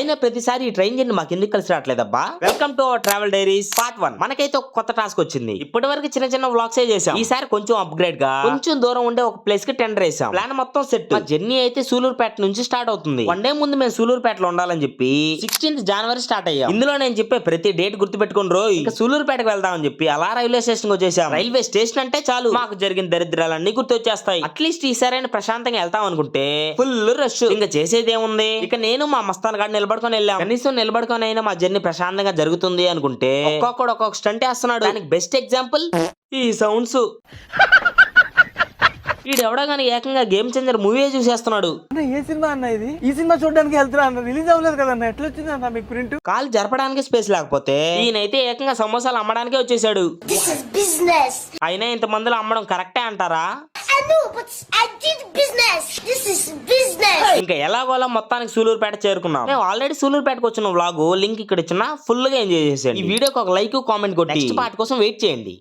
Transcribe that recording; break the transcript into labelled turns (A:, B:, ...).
A: అయినా ప్రతిసారి ఈ ట్రైన్ జర్నీ మాకు ఎందుకు కలిసి రావట్లేదబ్బా. Welcome to our travel diaries part 1. మనకైతే ఒక కొత్త టాస్క్ వచ్చింది. ఇప్పటి వరకు చిన్న చిన్న వ్లాగ్స్ చేసాం. ఈసారి కొంచెం అప్గ్రేడ్ గా కొంచెం దూరం ఉండే ఒక ప్లేస్ కి టెండర్ వేసాం. ప్లాన్ మొత్తం సెట్. మా జర్నీ అయితే సూలూరుపేట నుంచి స్టార్ట్ అవుతుంది. వన్ డే ముందు మేము సూలూరుపేటలో ఉండాలని చెప్పి 16th January స్టార్ట్ అయ్యాం. ఇందులో నేను చెప్పే ప్రతి డేట్ గుర్తుపెట్టుకుని రోజు ఇంకా సూలూరుపేటకు వెళ్దామని చెప్పి అలా రైల్వే స్టేషన్ వచ్చేసాం. రైల్వే స్టేషన్ అంటే చాలు మాకు జరిగిన దరిద్రాలన్నీ గుర్తొచ్చేస్తాయి. అట్లీస్ట్ ఈసారి ప్రశాంతంగా వెళ్తాం అనుకుంటే ఫుల్ రష్. ఇంకా చేసేది ఏముంది, ఇక నేను మా మస్తాన్ గారు నిలబడుకొని వెళ్ళాం. కనీసం నిలబడుకొని అయినా మా జర్నీ ప్రశాంతంగా జరుగుతుంది అనుకుంటే ఒక్కొక్కడు ఒక్కొక్క స్టంట్ వేస్తున్నాడు. దానికి బెస్ట్ ఎగ్జాంపుల్ ఈ సౌండ్స్. ఈడెవడో గానీ ఏకంగా గేమ్ చేంజర్ మూవీ చూసేస్తున్నాడు.
B: ఏ సినిమా అన్న ఇది? ఈ సినిమా చూడడానికి వెళ్తున్నా అన్న, రిలీజ్ అవ్వలేదు కదన్న, ఎట్లా వచ్చింది అన్న మీకు ప్రింట్?
A: కాలు జరపడానికి స్పేస్ లేకపోతే ఈయనైతే ఏకంగా సమోసాలు అమ్మడానికే వచ్చేసాడు. అయినా ఇంత మందిలో అమ్మడం కరెక్టే అంటారా? ఇంకా ఎలాగోలా మొత్తానికి సూలూరుపేట చేరుకున్నాం. మేము ఆల్రెడీ సూలూరుపేటకు వచ్చిన వ్లాగ్ లింక్ ఇక్కడ ఇచ్చిన ఫుల్ గా ఎంజాయ్ చేసేయండి. ఈ వీడియోకి ఒక లైక్ కామెంట్ కొట్టి నెక్స్ట్ పార్ట్ కోసం వెయిట్ చేయండి.